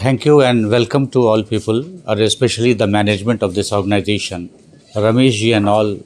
Thank you and welcome to all people, or especially the management of this organization. Ramesh ji and all,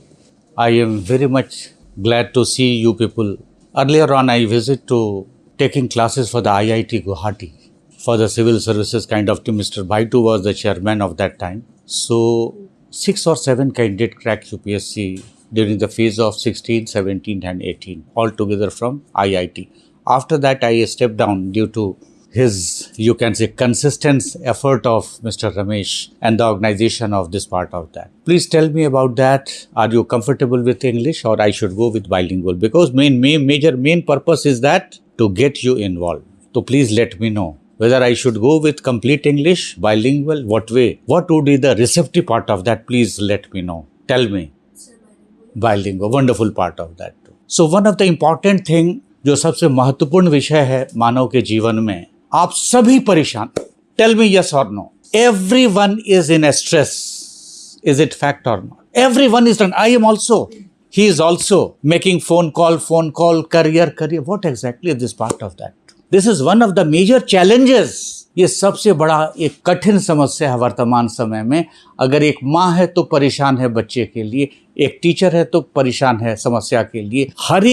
I am very much glad to see you people. Earlier on, I visit to taking classes for the IIT Guwahati for the civil services kind of team. Mr. Baitu was the chairman of that time. So 6 or 7 candidates cracked UPSC during the phase of 16, 17 and 18, all together from IIT. After that, I stepped down due to his, you can say, consistent effort of Mr. Ramesh and the organization of this part of that. Please tell me about that. Are you comfortable with English or I should go with bilingual? Because main purpose is that to get you involved. So please let me know whether I should go with complete English, bilingual, what way? What would be the receptive part of that? Please let me know. Tell me. Bilingual, wonderful part of that too. So one of the important thing, जो सबसे महत्वपूर्ण विषय है मानव के जीवन में, आप सभी परेशान. Tell me yes or no. Everyone is in a stress. Is it fact or not? Everyone is done. I am also. He is also making phone call, career. What exactly is this part of that? This is one of the major challenges. ये सबसे बड़ा एक कठिन समस्या है वर्तमान समय में. अगर एक माँ है तो परेशान है बच्चे के लिए, एक टीचर है तो परेशान है समस्या के लिए. हर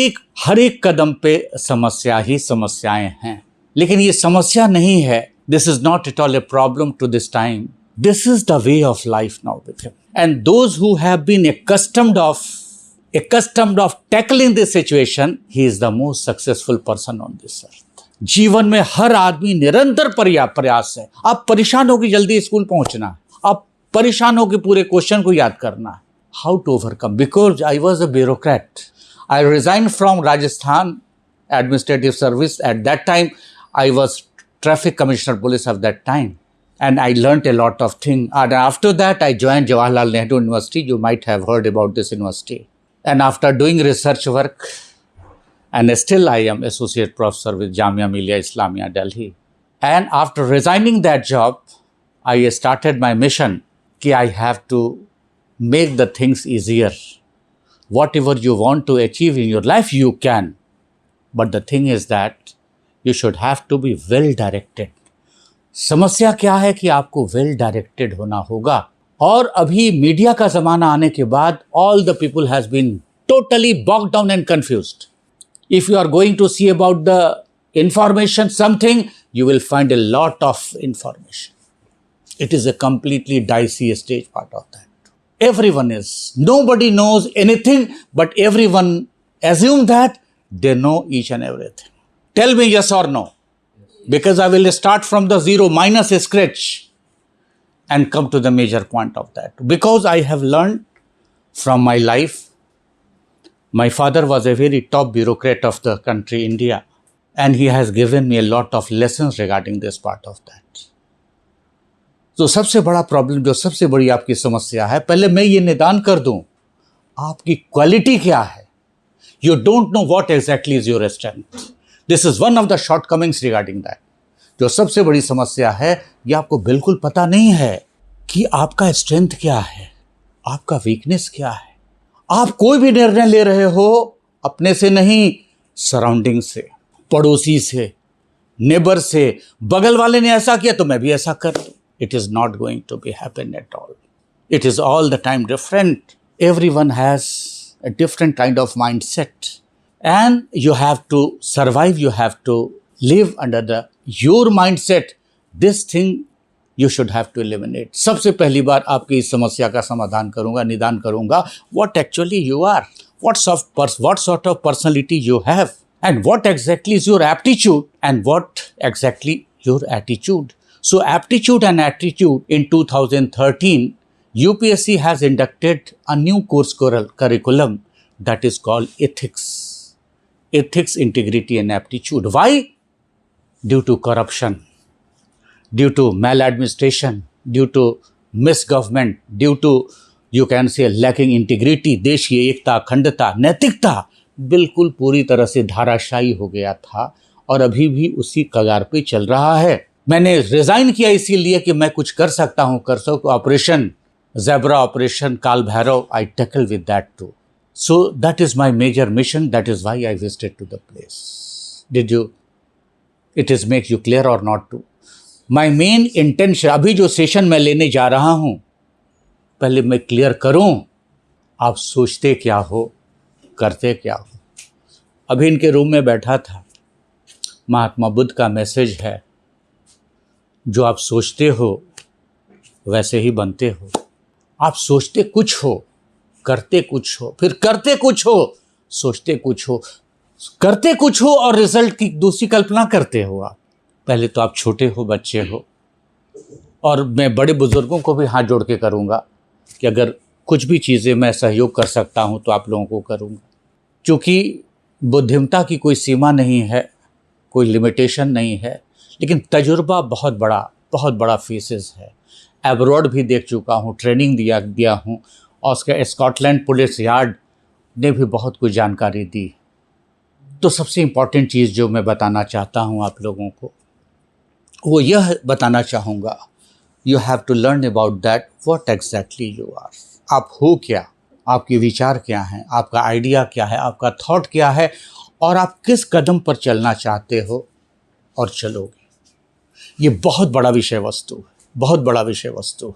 एक कदम पे समस्या ही समस्याएं हैं. लेकिन ये समस्या नहीं है. This is not at all a problem to this time. This is the way of life now with him. And those who have been accustomed of tackling this situation, he is the most successful person on this earth. जीवन में हर आदमी निरंतर प्रयास है. आप परेशान हो कि जल्दी स्कूल पहुंचना है, आप परेशान हो कि पूरे क्वेश्चन को याद करना है. How to overcome? Because I was a bureaucrat. I resigned from Rajasthan Administrative Service. At that time, I was Traffic Commissioner Police of that time. And I learnt a lot of things. And after that, I joined Jawaharlal Nehru University. You might have heard about this university. And after doing research work, and still I am associate professor with Jamia Millia Islamia, Delhi. And after resigning that job, I started my mission that I have to make the things easier. Whatever you want to achieve in your life, you can. But the thing is that you should have to be well directed. समस्या क्या है कि आपको well directed होना होगा. और अभी media का जमाना आने के बाद all the people has been totally bogged down and confused. If you are going to see about the information, something, you will find a lot of information. It is a completely dicey stage part of that. Everyone is. Nobody knows anything, but everyone assume that they know each and everything. Tell me yes or no. Because I will start from the zero minus scratch and come to the major point of that. Because I have learned from my life. My father was a very top bureaucrat of the country, India, and he has given me a lot of lessons regarding this part of that. तो सबसे बड़ा problem, जो सबसे बड़ी आपकी समस्या है, पहले मैं ये निदान कर दूं, आपकी क्वालिटी क्या है. You don't know what exactly is your strength. This is one of the shortcomings regarding that. जो सबसे बड़ी समस्या है, ये आपको बिल्कुल पता नहीं है कि आपका स्ट्रेंथ क्या है, आपका वीकनेस क्या है. आप कोई भी निर्णय ले रहे हो अपने से नहीं, सराउंडिंग से, पड़ोसी से, नेबर से, बगल वाले ने ऐसा किया तो मैं भी ऐसा कर दूं. It is not going to be happen at all. It is all the time different. Everyone has a different kind of mindset. And you have to survive, you have to live under your mindset. This thing you should have to eliminate. सबसे पहली बार आपकी इस समस्या का समाधान करूंगा, निदान करूंगा. What actually you are, what sort of personality you have, and what exactly is your aptitude, and what exactly your attitude. So aptitude and attitude in 2013, UPSC has inducted a new course curriculum that is called ethics. Ethics, integrity and aptitude. Why? Due to corruption, due to maladministration, due to misgovernment, due to, you can say, lacking integrity, देश की एकता, अखंडता, नैतिकता बिल्कुल पूरी तरह से धाराशायी हो गया था और अभी भी उसी कगार पे चल रहा है. मैंने रिजाइन किया इसीलिए कि मैं कुछ कर सकता हूँ, operation Zebra, Operation Kaal Bhairav, I tackle with that too. So that is my major mission. That is why I visited to the place. It is make you clear or not to? My main intention, अभी जो session मैं लेने जा रहा हूँ, पहले मैं clear करूँ आप सोचते क्या हो, करते क्या हो। अभी इनके रूम में बैठा था, महात्मा बुद्ध का मैसेज है, जो आप सोचते हो वैसे ही बनते हो। आप सोचते कुछ हो, करते कुछ हो, फिर करते कुछ हो, सोचते कुछ हो, करते कुछ हो और रिजल्ट की दूसरी कल्पना करते हो आप। पहले तो आप छोटे हो, बच्चे हो, और मैं बड़े बुजुर्गों को भी हाथ जोड़ के करूँगा कि अगर कुछ भी चीज़ें मैं सहयोग कर सकता हूँ तो आप लोगों को करूँगा, क्योंकि बुद्धिमत्ता की कोई सीमा नहीं है, कोई लिमिटेशन नहीं है, लेकिन तजुर्बा बहुत बड़ा फीसेस है। एब्रॉड भी देख चुका हूँ, ट्रेनिंग दिया हूँ, और उसके स्कॉटलैंड पुलिस यार्ड ने भी बहुत कुछ जानकारी दी। तो सबसे इम्पॉर्टेंट चीज़ जो मैं बताना चाहता हूँ आप लोगों को, वो यह बताना चाहूँगा, you have to learn about that what exactly you are. आप हो क्या, आपके विचार क्या हैं, आपका आइडिया क्या है, आपका थॉट क्या है, और आप किस कदम पर चलना चाहते हो और चलोगे। ये बहुत बड़ा विषय वस्तु है, बहुत बड़ा विषय वस्तु है,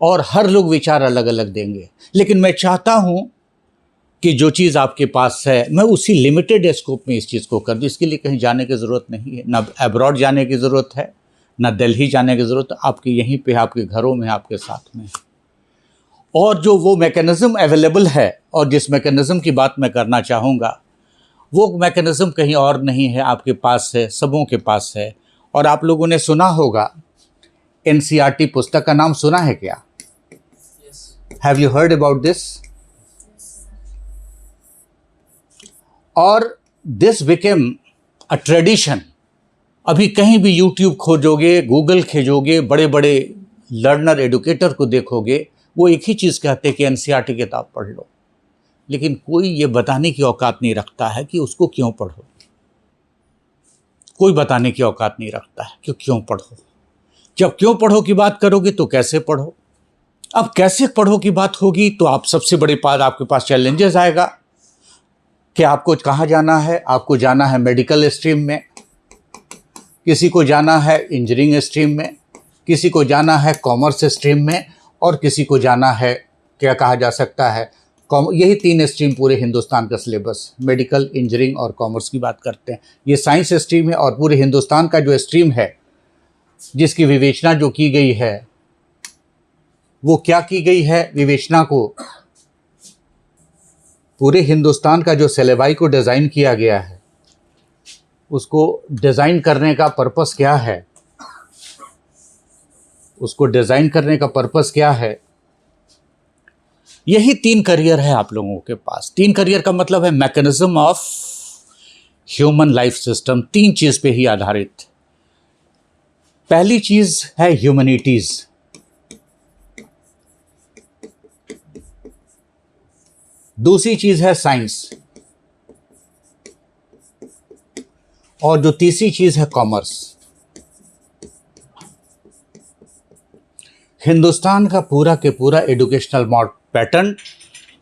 और हर लोग विचार अलग अलग देंगे, लेकिन मैं चाहता हूँ कि जो चीज़ आपके पास है मैं उसी लिमिटेड स्कोप में इस चीज़ को कर दूँ। इसके लिए कहीं जाने की ज़रूरत नहीं है, ना अब्रॉड जाने की ज़रूरत है, ना दिल्ली जाने की ज़रूरत है, आपके यहीं पे, आपके घरों में, आपके साथ में। और जो वो मैकेनिज़्म अवेलेबल है, और जिस मैकेनिज़्म की बात मैं करना चाहूँगा, वो मैकेनिज़्म कहीं और नहीं है, आपके पास है, सबों के पास है। और आप लोगों ने सुना होगा, NCERT पुस्तक का नाम सुना है क्या? Have you heard about this? और दिस बिकेम अ ट्रेडिशन। अभी कहीं भी यूट्यूब खोजोगे, गूगल खोजोगे, बड़े बड़े लर्नर एडुकेटर को देखोगे, वो एक ही चीज़ कहते हैं कि NCERT किताब पढ़ लो, लेकिन कोई ये बताने की औकात नहीं रखता है कि उसको क्यों पढ़ो। कोई बताने की औकात नहीं रखता है कि क्यों पढ़ो। जब क्यों पढ़ो की बात करोगे तो कैसे पढ़ो। अब कैसे पढ़ो की बात होगी तो आप सबसे बड़ी बात, आपके पास चैलेंजेस आएगा कि आपको कहाँ जाना है। आपको जाना है मेडिकल स्ट्रीम में, किसी को जाना है इंजीनियरिंग स्ट्रीम में, किसी को जाना है कॉमर्स स्ट्रीम में, और किसी को जाना है, क्या कहा जा सकता है, यही 3 स्ट्रीम पूरे हिंदुस्तान का सिलेबस, मेडिकल, इंजीनियरिंग और कॉमर्स की बात करते हैं। ये साइंस स्ट्रीम है, और पूरे हिंदुस्तान का जो स्ट्रीम है जिसकी विवेचना जो की गई है, वो क्या की गई है विवेचना को, पूरे हिंदुस्तान का जो सिलेबाई को डिज़ाइन किया गया है, उसको डिज़ाइन करने का पर्पस क्या है, उसको डिज़ाइन करने का पर्पस क्या है। यही 3 करियर है आप लोगों के पास। 3 करियर का मतलब है mechanism of human life system, 3 चीज़ पे ही आधारित। पहली चीज़ है ह्यूमैनिटीज़, दूसरी चीज़ है साइंस, और जो तीसरी चीज़ है कॉमर्स। हिंदुस्तान का पूरा के पूरा एजुकेशनल पैटर्न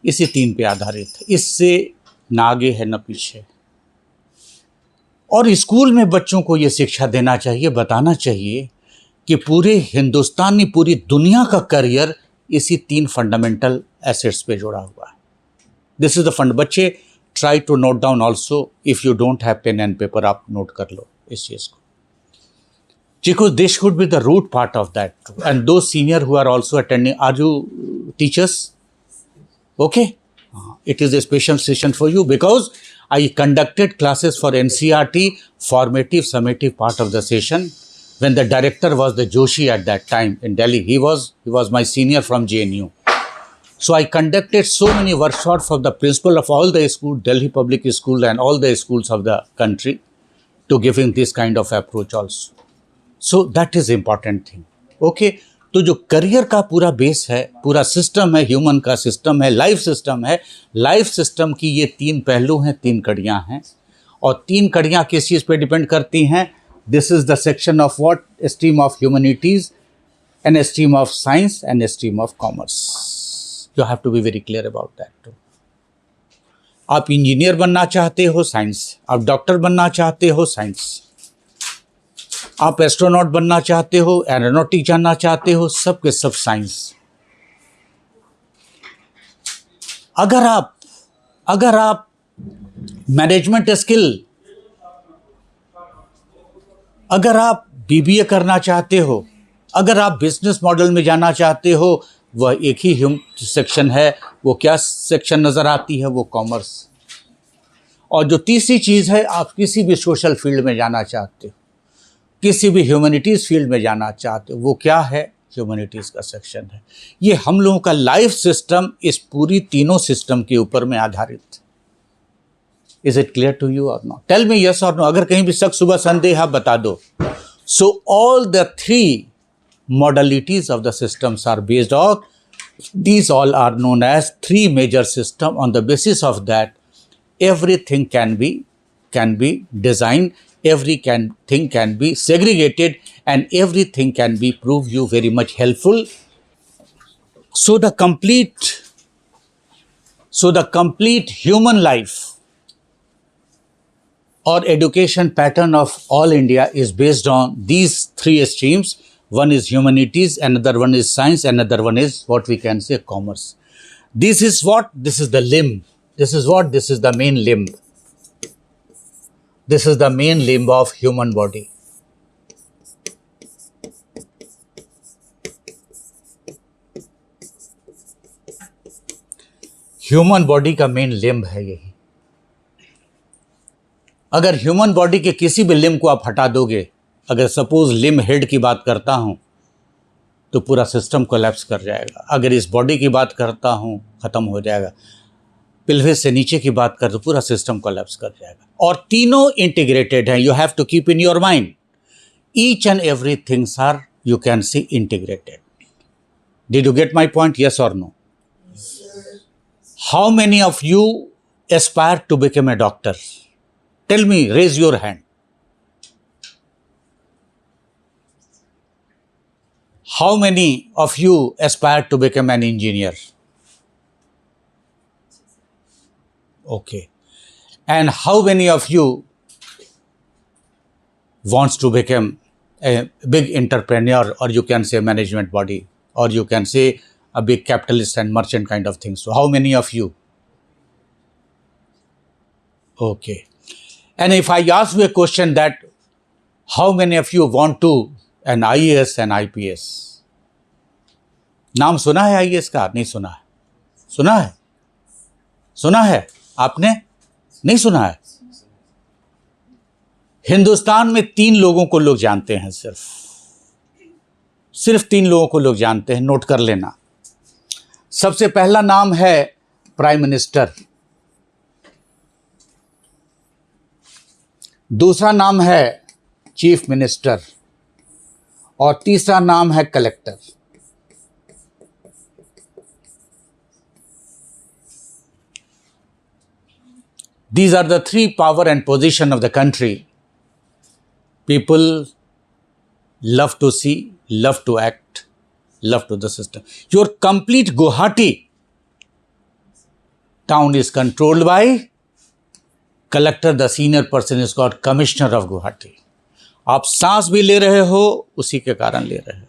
इसी 3 पे आधारित है, इससे ना आगे है न पीछे। और स्कूल में बच्चों को ये शिक्षा देना चाहिए, बताना चाहिए कि पूरे हिंदुस्तान नहीं, पूरी दुनिया का करियर इसी 3 फंडामेंटल एसेट्स पे जुड़ा हुआ है। This is the fund. बच्चे try to note down also, if you don't have pen and paper, आप नोट कर लो इस चीज़ को, because this should be the root part of that. And those senior who are also attending, are you teachers? Okay, it is a special session for you because I conducted classes for NCERT formative summative part of the session when the director was the Joshi at that time in Delhi. He was my senior from JNU. So I conducted so many workshops for the principal of all the school, Delhi public school and all the schools of the country, to giving this kind of approach also. So that is important thing. Okay, तो जो career का पूरा base है, पूरा system है, human का system है, life system है, लाइफ सिस्टम की ये 3 पहलू हैं, 3 कड़ियाँ हैं, और 3 कड़ियाँ किस चीज़ पे डिपेंड करती हैं। This is the section of what, stream of humanities and stream of science and stream of commerce. You have to be very clear about that too. आप इंजीनियर बनना चाहते हो, साइंस। आप डॉक्टर बनना चाहते हो, साइंस। आप एस्ट्रोनॉट बनना चाहते हो, एरोनॉटिक जानना चाहते हो, सब के सब साइंस। अगर आप मैनेजमेंट स्किल, अगर आप बीबीए करना चाहते हो, अगर आप बिजनेस मॉडल में जाना चाहते हो, वह एक ही सेक्शन है। वो क्या सेक्शन नज़र आती है? वो कॉमर्स। और जो तीसरी चीज़ है, आप किसी भी सोशल फील्ड में जाना चाहते हो, किसी भी ह्यूमैनिटीज़ फील्ड में जाना चाहते हो, वो क्या है? ह्यूमैनिटीज़ का सेक्शन है। ये हम लोगों का लाइफ सिस्टम इस पूरी तीनों सिस्टम के ऊपर में आधारित। Is it clear to you or not? Tell me yes और नो। अगर कहीं भी शक शुबह संदेह आप बता दो। So all the three modalities of the systems are based on, these all are known as three major system. On the basis of that, everything can be designed, everything can be segregated, and everything can be prove you very much helpful. So the complete human life or education pattern of all India is based on these three streams. One is humanities, another one is science, another one is what we can say commerce. This is what? This is the limb. This is what? This is the main limb. This is the main limb of human body. Human body का main limb है यही। अगर human body के किसी भी limb को आप हटा दोगे, अगर सपोज लिम्ब हेड की बात करता हूं तो पूरा सिस्टम कोलैप्स कर जाएगा। अगर इस बॉडी की बात करता हूं, खत्म हो जाएगा। पिल्विस से नीचे की बात कर तो पूरा सिस्टम कोलैप्स कर जाएगा। और तीनों इंटीग्रेटेड हैं। You have to keep in your mind, each and every things are, you can see, integrated. Did you get my point? Yes और no? How many of you aspire to become a doctor? Tell me, raise your hand. How many of you aspire to become an engineer? Okay. And how many of you wants to become a big entrepreneur, or you can say management body, or you can say a big capitalist and merchant kind of thing? So how many of you? Okay. And if I ask you a question that how many of you want to an IAS and IPS? नाम सुना है IAS का? नहीं सुना है? सुना है? सुना है? आपने नहीं सुना है? हिंदुस्तान में 3 लोगों को लोग जानते हैं, सिर्फ 3 लोगों को लोग जानते हैं। नोट कर लेना। सबसे पहला नाम है प्राइम मिनिस्टर, दूसरा नाम है चीफ मिनिस्टर, और तीसरा नाम है collector. These are the 3 power and position of the country. People love to see, love to act, love to the system. Your complete Guwahati town is controlled by collector. The senior person is called commissioner of Guwahati. आप सांस भी ले रहे हो उसी के कारण ले रहे हो,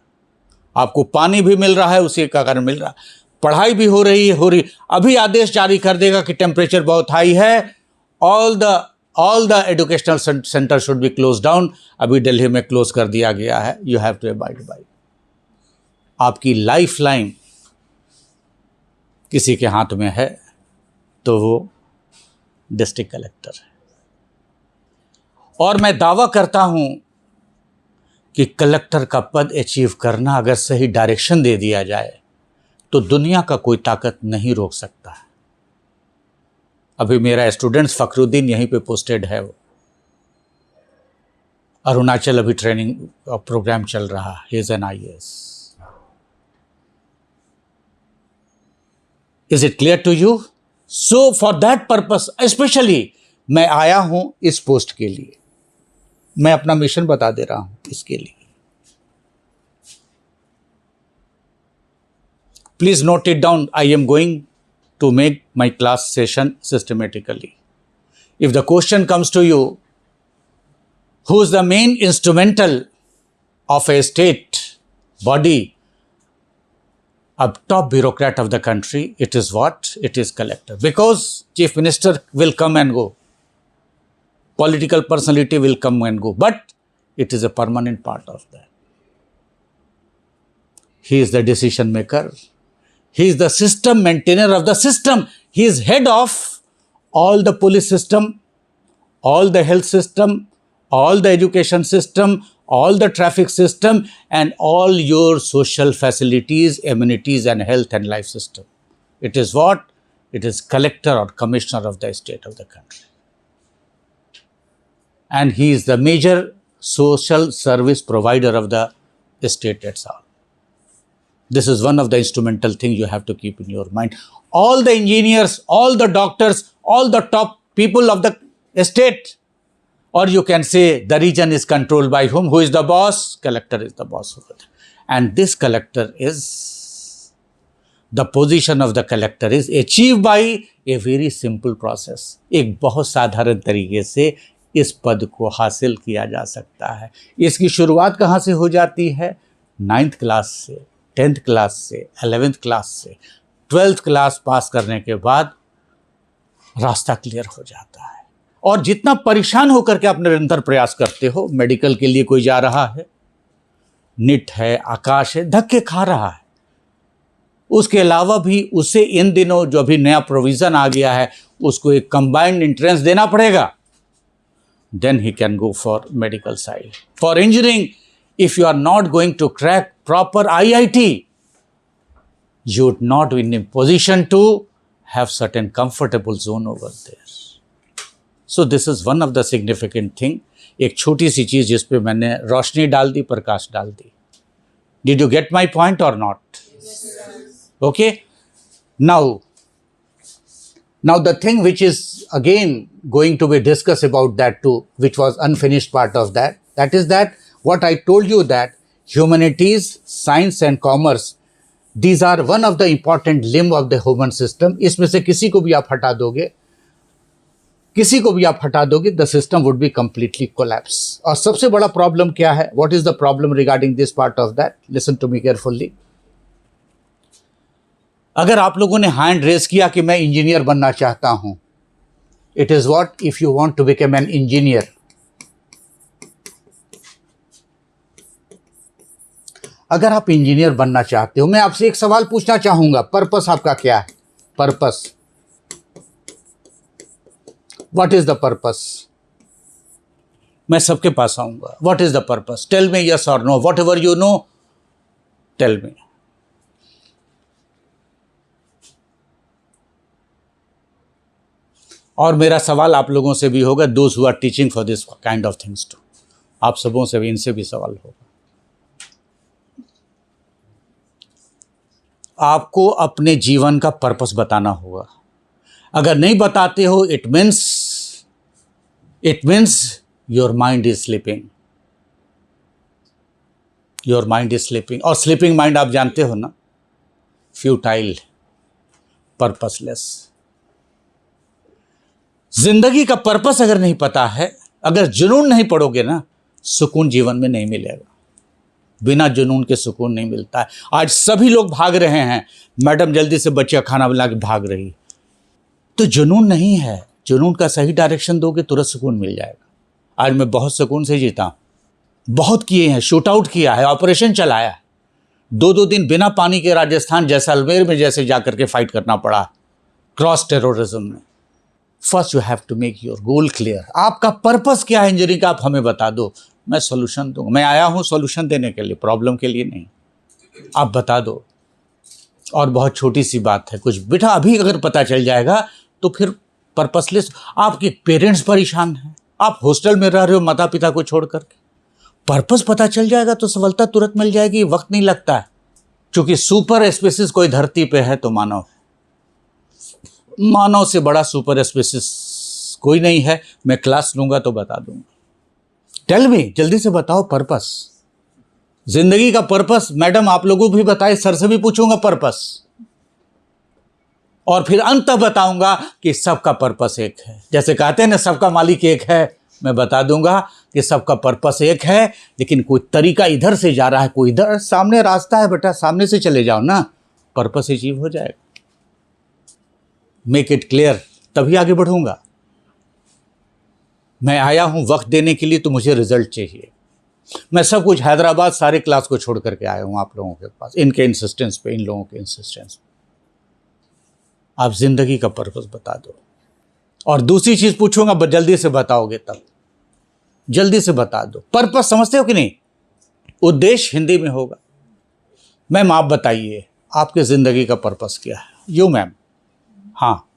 आपको पानी भी मिल रहा है उसी का कारण मिल रहा है, पढ़ाई भी हो रही। अभी आदेश जारी कर देगा कि टेम्परेचर बहुत हाई है, all the educational centre should be close down. अभी दिल्ली में क्लोज कर दिया गया है। You have to abide by. आपकी लाइफ लाइन किसी के हाथ में है तो वो डिस्ट्रिक्ट कलेक्टर है। और मैं दावा करता हूं कि कलेक्टर का पद अचीव करना अगर सही डायरेक्शन दे दिया जाए तो दुनिया का कोई ताकत नहीं रोक सकता है। अभी मेरा स्टूडेंट्स फखरुद्दीन यहीं पे पोस्टेड है, वो अरुणाचल अभी ट्रेनिंग प्रोग्राम चल रहा है। He is an IAS। Is it clear to you? So for that purpose specially मैं आया हूं इस पोस्ट के लिए। मैं अपना मिशन बता दे रहा हूं इसके लिए। Please note it down. I am going to make my class session systematically. If the question comes to you, who is the main instrumental of a state body, a top bureaucrat of the country, it is what? It is collector. Because chief minister will come and go, political personality will come and go, but it is a permanent part of that. He is the decision maker. He is the system maintainer of the system. He is head of all the police system, all the health system, all the education system, all the traffic system, and all your social facilities, amenities, and health and life system. It is what? It is collector or commissioner of the state of the country. And he is the major social service provider of the state itself. This is one of the instrumental things you have to keep in your mind. All the engineers, all the doctors, all the top people of the state, or you can say the region is controlled by whom? Who is the boss? Collector is the boss over there. And this collector is, the position of the collector is achieved by a very simple process. एक बहुत साधारण तरीके से इस पद को हासिल किया जा सकता है. इसकी शुरुआत कहाँ से हो जाती है? 9th क्लास से, 10th क्लास से, 11th क्लास से, 12th क्लास पास करने के बाद रास्ता क्लियर हो जाता है. और जितना परेशान होकर के आप निरंतर प्रयास करते हो, मेडिकल के लिए कोई जा रहा है, नीट है, आकाश है, धक्के खा रहा है, उसके अलावा भी उसे इन दिनों जो अभी नया प्रोविज़न आ गया है उसको एक कंबाइंड एंट्रेंस देना पड़ेगा. Then he can go for medical side. For engineering, if you are not going to crack proper IIT, you would not be in a position to have certain comfortable zone over there. So this is one of the significant thing. एक छोटी सी चीज़ जिस पे मैंने रोशनी डाल दी, प्रकाश डाल दी. Did you get my point or not? Yes. Okay. Now the thing which is again going to be discussed about that too, which was unfinished part of that, that is that what I told you that humanities, science and commerce, these are one of the important limb of the human system. इसमें से किसी को भी आप हटा दोगे, the system would be completely collapse. और सबसे बड़ा problem क्या है? What is the problem regarding this part of that? Listen to me carefully. अगर आप लोगों ने हैंड रेस किया कि मैं इंजीनियर बनना चाहता हूं, it is what if you want to become an engineer. अगर आप इंजीनियर बनना चाहते हो, मैं आपसे एक सवाल पूछना चाहूंगा, पर्पस आपका क्या है? Purpose, what is the purpose? मैं सबके पास आऊंगा. What is the purpose? Tell me yes और no. Whatever you know, tell me. और मेरा सवाल आप लोगों से भी होगा, those who are teaching for this kind of things too, आप सबों से भी, इनसे भी सवाल होगा. आपको अपने जीवन का पर्पस बताना होगा. अगर नहीं बताते हो, it means your mind is sleeping. Your mind is sleeping. और स्लीपिंग माइंड आप जानते हो ना, फ्यूटाइल, पर्पसलेस. जिंदगी का पर्पस अगर नहीं पता है, अगर जुनून नहीं पड़ोगे ना, सुकून जीवन में नहीं मिलेगा. बिना जुनून के सुकून नहीं मिलता है. आज सभी लोग भाग रहे हैं, मैडम जल्दी से बच्चे खाना बना के भाग रही, तो जुनून नहीं है. जुनून का सही डायरेक्शन दोगे, तुरंत सुकून मिल जाएगा. आज मैं बहुत सुकून से जीता हूं. बहुत किए हैं, शूट आउट किया है, ऑपरेशन चलाया है. 2 दिन बिना पानी के राजस्थान जैसलमेर में जैसे जाकर के फाइट करना पड़ा क्रॉस टेररिज्म में. First you have to make your goal clear. आपका पर्पस क्या है इंजीनियरिंग का, आप हमें बता दो, मैं सोल्यूशन दूंगा. मैं आया हूं सोल्यूशन देने के लिए, प्रॉब्लम के लिए नहीं. आप बता दो. और बहुत छोटी सी बात है, कुछ बेटा अभी अगर पता चल जाएगा तो फिर पर्पसलेस. आपके पेरेंट्स परेशान हैं, आप हॉस्टल में रह रहे हो माता पिता को छोड़ करके, पर्पस पता चल जाएगा तो सफलता तुरंत मिल जाएगी. वक्त नहीं लगता है. क्योंकि सुपर स्पेसिस कोई धरती पे है तो मानव है. मानव से बड़ा सुपर स्पेसिस कोई नहीं है. मैं क्लास लूंगा तो बता दूंगा. टेल मी, जल्दी से बताओ पर्पस. जिंदगी का पर्पस मैडम आप लोगों भी बताए, सर से भी पूछूंगा पर्पस, और फिर अंत बताऊंगा कि सबका पर्पस एक है. जैसे कहते हैं ना, सबका मालिक एक है, मैं बता दूंगा कि सबका पर्पस एक है, लेकिन कोई तरीका इधर से जा रहा है, कोई इधर। सामने रास्ता है बेटा, सामने से चले जाओ ना, पर्पस अचीव हो जाएगा। मेक इट क्लियर, तभी आगे बढ़ूंगा। मैं आया हूं वक्त देने के लिए, तो मुझे रिजल्ट चाहिए। मैं सब कुछ हैदराबाद सारे क्लास को छोड़ करके आया हूं आप लोगों के पास, इनके इंसिस्टेंस पे, इन लोगों के इंसिस्टेंस पे। आप जिंदगी का पर्पस बता दो। और दूसरी चीज पूछूंगा, जल्दी से बताओगे तब, जल्दी से बता दो। पर्पस समझते हो कि नहीं? उद्देश्य हिंदी में होगा। मैम आप बताइए, आपके जिंदगी का पर्पस क्या है? You ma'am. हाँ,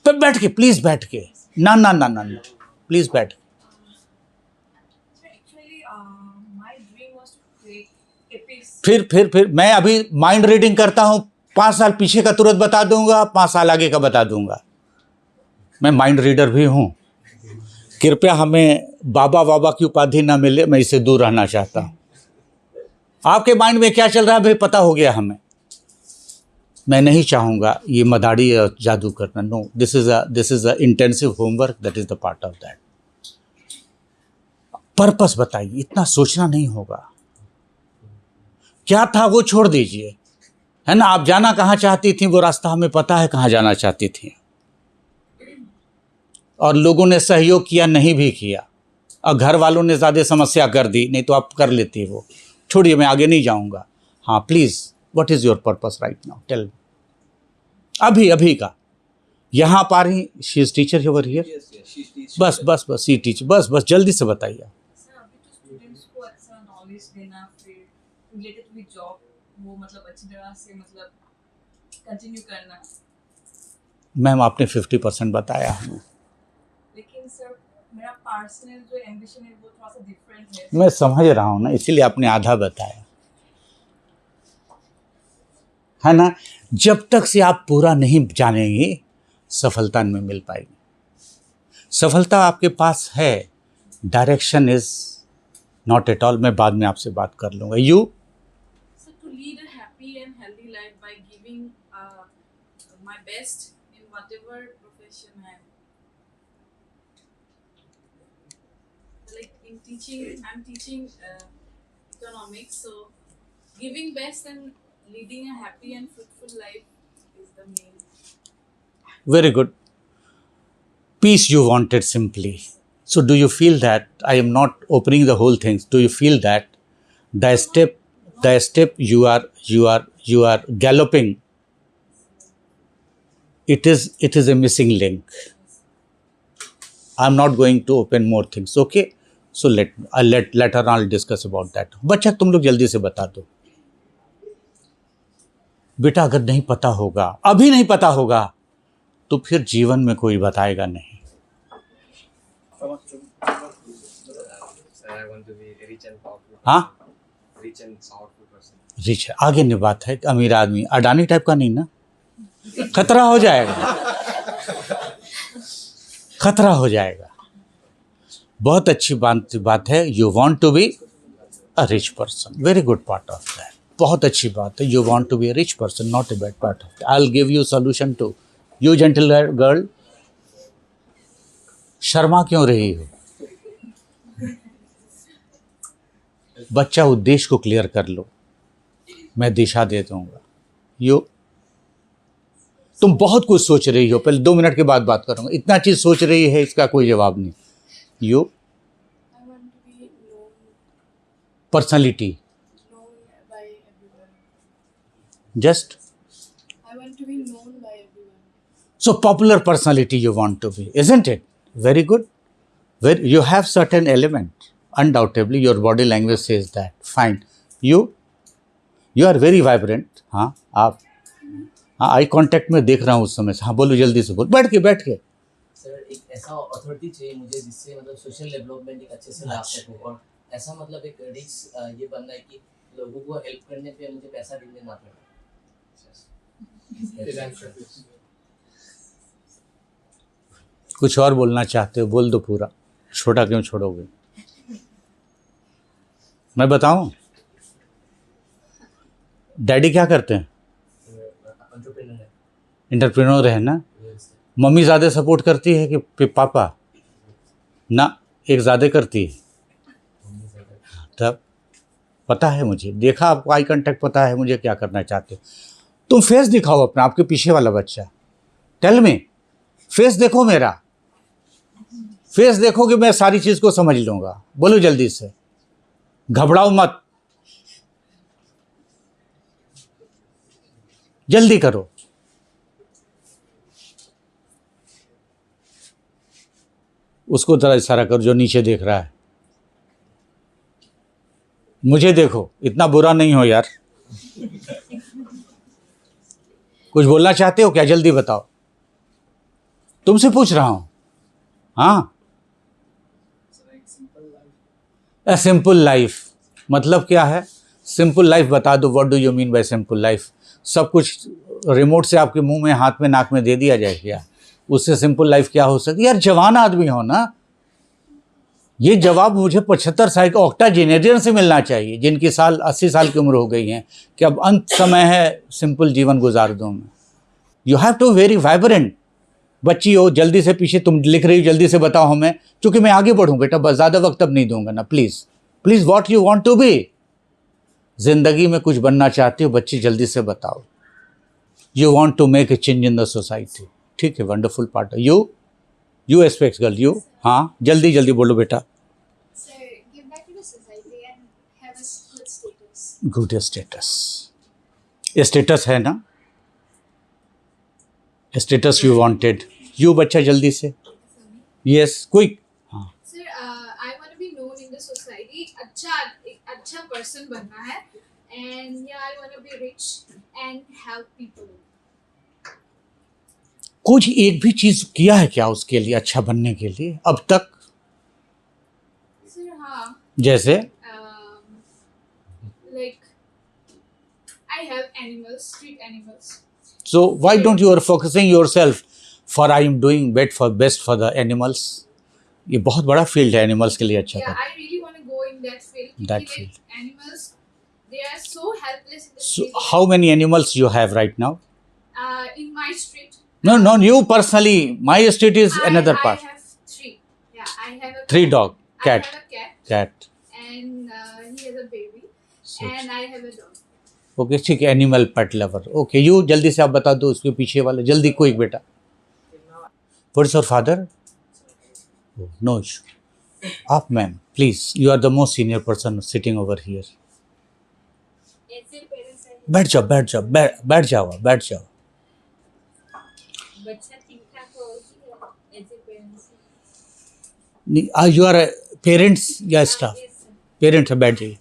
तो बैठ के, प्लीज बैठ के, ना ना ना ना ना, प्लीज बैठ के। फिर मैं अभी माइंड रीडिंग करता हूं, 5 साल पीछे का तुरंत बता दूंगा, 5 साल आगे का बता दूंगा। मैं माइंड रीडर भी हूं। कृपया हमें बाबा बाबा की उपाधि ना मिले, मैं इससे दूर रहना चाहता हूं। आपके माइंड में क्या चल रहा है भाई, पता हो गया हमें। मैं नहीं चाहूंगा ये मदारी और जादू करना। No, this is a intensive homework, that is the part of that. Purpose बताइए, इतना सोचना नहीं होगा। क्या था वो छोड़ दीजिए, है ना। आप जाना कहाँ चाहती थी, वो रास्ता हमें पता है कहाँ जाना चाहती थी, और लोगों ने सहयोग किया, नहीं भी किया, और घर वालों ने ज़्यादा समस्या कर दी, नहीं तो आप कर लेती वो। छोड़िए, मैं आगे नहीं जाऊंगा। हाँ please, what is your purpose right now, tell. अभी का यहाँ पा रही, she is teacher over here. बस सी टीचर, बस जल्दी से बताइए। रिलेटेड विद जॉब, वो मतलब अच्छी तरह से मतलब कंटिन्यू करना। मैम आपने 50% बताया हमें, लेकिन सर मेरा पर्सनल जो एम्बिशन है वो थोड़ा सा डिफरेंट है। मैं समझ रहा हूँ ना, इसीलिए आपने आधा बताया, है ना। जब तक से आप पूरा नहीं जानेंगे, सफलता नहीं मिल पाएगी। सफलता आपके पास है, direction is not at all. मैं बाद में आपसे बात कर लूँगा। You lead a happy and healthy life by giving my best in whatever profession I am. Like in teaching, I'm teaching economics, so giving best and leading a happy and fruitful life is the main. Very good. Peace you wanted simply. So do you feel that, I am not opening the whole things, do you feel that the step you are galloping, it is a missing link. I'm not going to open more things, okay? So later on I'll discuss about that. बच्चा तुम लोग जल्दी से बता दो बेटा। अगर नहीं पता होगा, अभी नहीं पता होगा, तो फिर जीवन में कोई बताएगा नहीं। हाँ, रिच, आगे नहीं बात है। अमीर आदमी, अडानी टाइप का नहीं ना, खतरा हो जाएगा, खतरा हो जाएगा। बहुत अच्छी बात है। You want to be a rich person, very good part of that. बहुत अच्छी बात है। You want to be a rich person, not a bad part of that. I will give you solution to. You gentle girl, शर्मा क्यों रही हो? बच्चा, उद्देश्य को क्लियर कर लो, मैं दिशा दे दूंगा। तुम बहुत कुछ सोच रही हो, पहले 2 मिनट के बाद बात करूंगा। इतना चीज सोच रही है, इसका कोई जवाब नहीं। Personality, just I want to be known by everyone. So popular personality you want to be, isn't it? Very good. You have certain element. Undoubtedly, your body language says that. Fine. You are very vibrant. हाँ, आप eye contact में देख रहा हूँ उस समय से। हाँ बोलो, जल्दी से बोल, बैठ के। सर एक ऐसा अथॉरिटी चाहिए मुझे जिससे मतलब सोशल डेवलपमेंट एक अच्छे से ला सकूं, और ऐसा मतलब एक रिच ये बनना है कि लोगों को हेल्प करने पे मुझे पैसा देने ना पड़े। कुछ और बोलना चाहते हो, बोल दो पूरा, छोटा क्यों छोड़ोगे? मैं बताऊं, डैडी क्या करते हैं? एंटरप्रेन्योर है ना। मम्मी ज़्यादा सपोर्ट करती है कि पापा? ना, एक ज़्यादा करती है। तब पता है मुझे, देखा आपको, आई कांटेक्ट पता है मुझे क्या करना चाहते हो। तुम फेस दिखाओ अपना, आपके पीछे वाला बच्चा, टेल मी, फेस देखो मेरा, फेस देखो कि मैं सारी चीज़ को समझ लूँगा। बोलो जल्दी से, घबराओ मत, जल्दी करो। उसको जरा इशारा करो जो नीचे देख रहा है। मुझे देखो, इतना बुरा नहीं हो यार। कुछ बोलना चाहते हो क्या? जल्दी बताओ, तुमसे पूछ रहा हूं। हाँ, ए सिंपल लाइफ मतलब क्या है? सिंपल लाइफ बता दो, what do you mean by simple life? सब कुछ रिमोट से आपके मुंह में, हाथ में, नाक में दे दिया जाए क्या? उससे सिंपल लाइफ क्या हो सकती है? यार जवान आदमी हो ना। ये जवाब मुझे 75 साल के ऑक्टाजेनेरियन से मिलना चाहिए, जिनकी साल 80 साल की उम्र हो गई है, कि अब अंत समय है, सिंपल जीवन गुजार दूँ मैं। You have to very vibrant. बच्ची हो, जल्दी से, पीछे तुम लिख रही हो, जल्दी से बताओ हमें, क्योंकि मैं आगे बढ़ूँ बेटा, बस ज़्यादा वक्त अब नहीं दूंगा ना। Please please, what you want to be, जिंदगी में कुछ बनना चाहते हो बच्ची, जल्दी से बताओ। You want to make a change in the society, ठीक है, wonderful part. You aspect girl, you, हाँ जल्दी जल्दी बोलो बेटा। Sir, give back to the society and have a good status. Good status, status है ना, स्टेटस यू वांटेड। यू बच्चा जल्दी से, यस क्विक। हाँ, Sir, I want to be known in the society. एक अच्छा person बनना है, and yeah, I want to be rich and help people. कुछ एक भी चीज किया है क्या उसके लिए, अच्छा बनने के लिए अब तक? Sir, हाँ, जैसे like I help animals, street animals. So why don't you are focusing yourself for I am doing best for the animals? ये बहुत बड़ा फील्ड है एनिमल्स के लिए, अच्छा Yeah, था। I really want to go in that field. That क्योंकि, field. like, animals, they are so helpless in the So street. how many animals you have right now? In my street. No, you personally. My street is another part. I have 3. Yeah, I have a 3 cat. dog, cat, I have a cat. cat. And he has a baby. So, And I have a dog. Okay ठीक है, animal pet lover. Okay, you जल्दी से आप बता दो उसके पीछे वाले, जल्दी क्विक बेटा। What is your father? No issue. आप ma'am please, you are the most senior person sitting over here. ऐसे पेरेंट्स है बैठ जाओ, बैठ जाओ, बैठ जाओ, बैठ जाओ। बच्चा ठीक ठाक हो ऐसे पेरेंट्स यू आर पेरेंट्स या स्टाफ? पेरेंट्स है, बैठ जाइए।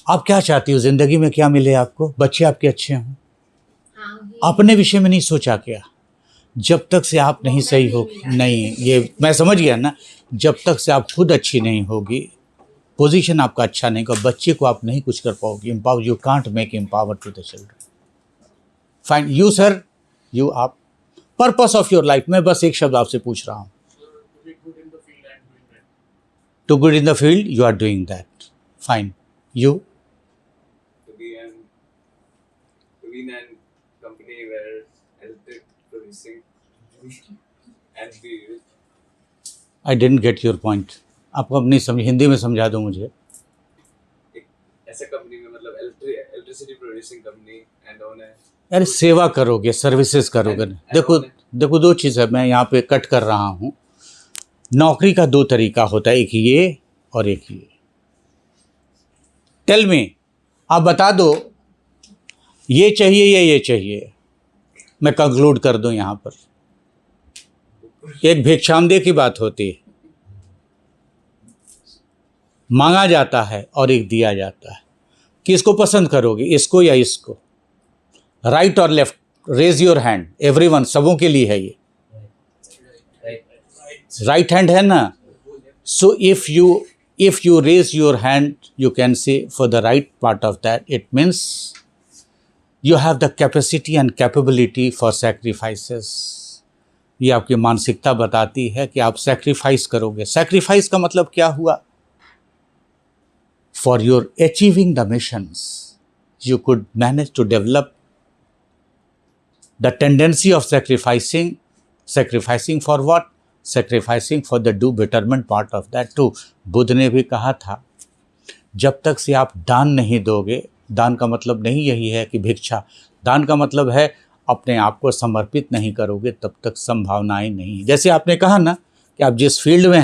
आप क्या चाहती हो ज़िंदगी में, क्या मिले आपको? बच्चे आपके अच्छे हों। अपने विषय में नहीं सोचा क्या? जब तक से आप नहीं सही हो, नहीं, ये मैं समझ गया ना, जब तक से आप खुद अच्छी नहीं होगी, पोजीशन आपका अच्छा नहीं होगा, बच्चे को आप नहीं कुछ कर पाओगे। Empower, you can't make empower to the children. Fine, you sir, you, आप, पर्पस ऑफ योर लाइफ, मैं बस एक शब्द आपसे पूछ रहा हूँ। To good in the field you are doing that, fine. You? to be in a company where electric producing and be I didn't get your point. आपको अपनी समझ, हिंदी में समझा दो मुझे। एक ऐसे कंपनी में, मतलब electricity producing company and own है। यार सेवा करोगे, सर्विसेज करोगे। देखो दो चीज़ है, मैं यहाँ पे कट कर रहा हूँ। नौकरी का 2 तरीका होता है, एक ये और एक ये। टेल मी, आप बता दो, ये चाहिए या ये चाहिए, मैं कंक्लूड कर दूं यहाँ पर। एक भिक्षामदेह की बात होती है, मांगा जाता है और एक दिया जाता है। किसको पसंद करोगे, इसको या इसको? राइट और left, raise your hand, everyone, सबों के लिए है ये। राइट हैंड है ना? सो if you raise your hand, you can say for the right part of that, it means you have the capacity and capability for sacrifices. ये आपकी मानसिकता बताती है कि आप सैक्रिफाइस करोगे। सैक्रिफाइस का मतलब क्या हुआ? For your achieving the missions, you could manage to develop the tendency of sacrificing for what? Sacrificing for the do betterment part of that too. Buddha ने भी कहा था, जब तक से आप दान नहीं दोगे, दान का मतलब नहीं यही है कि भिक्षा, दान का मतलब है अपने आप को समर्पित नहीं करोगे तब तक संभावनाएं नहीं। जैसे आपने कहा ना कि आप जिस फील्ड में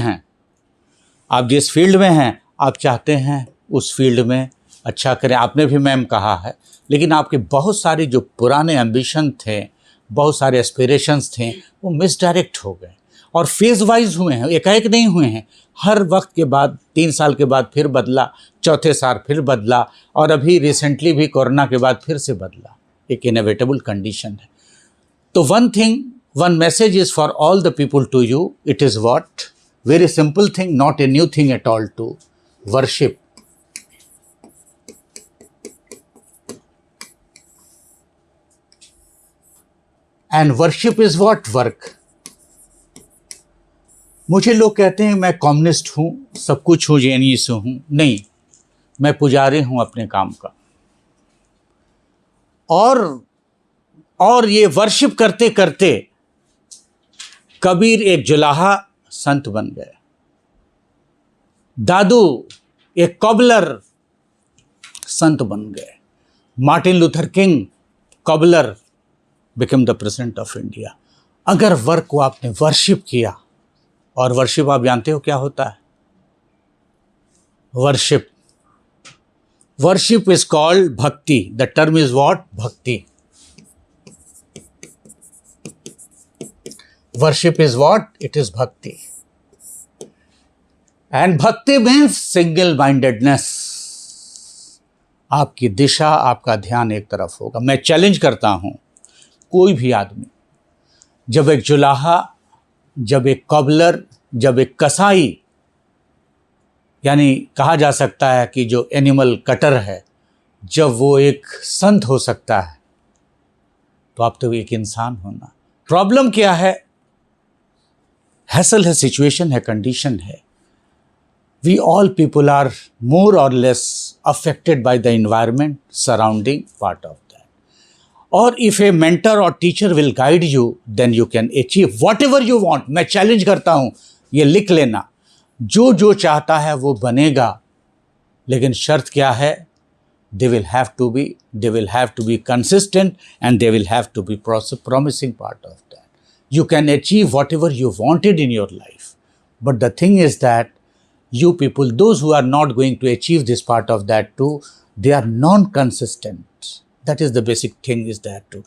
हैं, आप चाहते हैं उस फील्ड में अच्छा करें, आपने भी मैम कहा है, लेकिन आपके बहुत सारे जो पुराने एम्बिशन थे, बहुत सारे एस्पिरेशंस थे, वो मिसडायरेक्ट हो गए और फेज वाइज हुए हैं, एकाएक नहीं हुए हैं। हर वक्त के बाद 3 साल के बाद फिर बदला, चौथे साल फिर बदला, और अभी रिसेंटली भी कोरोना के बाद फिर से बदला। एक इनएविटेबल कंडीशन है। तो one message is for all the people to you, it is what, very simple thing, not a new thing at all, to worship. And worship is what, work. मुझे लोग कहते हैं मैं कम्युनिस्ट हूँ, सब कुछ हूँ, जेएनयू से हूँ। नहीं, मैं पुजारी हूँ अपने काम का। और ये वर्शिप करते करते कबीर एक जुलाहा संत बन गए, दादू एक कॉबलर संत बन गए, Martin Luther king cobbler become the president of India. अगर वर्क को आपने वर्शिप किया, और वर्शिप आप जानते हो क्या होता है, वर्शिप इज कॉल्ड भक्ति, द टर्म इज व्हाट, भक्ति। Worship is what, it is भक्ति। एंड भक्ति मीन्स सिंगल माइंडेडनेस, आपकी दिशा, आपका ध्यान एक तरफ होगा। मैं चैलेंज करता हूं, कोई भी आदमी, जब एक जुलाहा, जब एक कॉबलर, जब एक कसाई, यानी कहा जा सकता है कि जो एनिमल कटर है, जब वो एक संत हो सकता है, तो आप तो एक इंसान होना। प्रॉब्लम क्या है, हैसल है, सिचुएशन है, कंडीशन है। We all people are more or less affected by the environment surrounding part of that. और if a mentor or teacher will guide you, then you can achieve whatever you want. मैं challenge करता हूं, ये लिख लेना, जो चाहता है वो बनेगा, लेकिन शर्त क्या है, they will have to be consistent, and they will have to be promising part of that. You can achieve whatever you wanted in your life, but the thing is that you people, those who are not going to achieve this part of that too, they are non-consistent. That is the basic thing, is that too.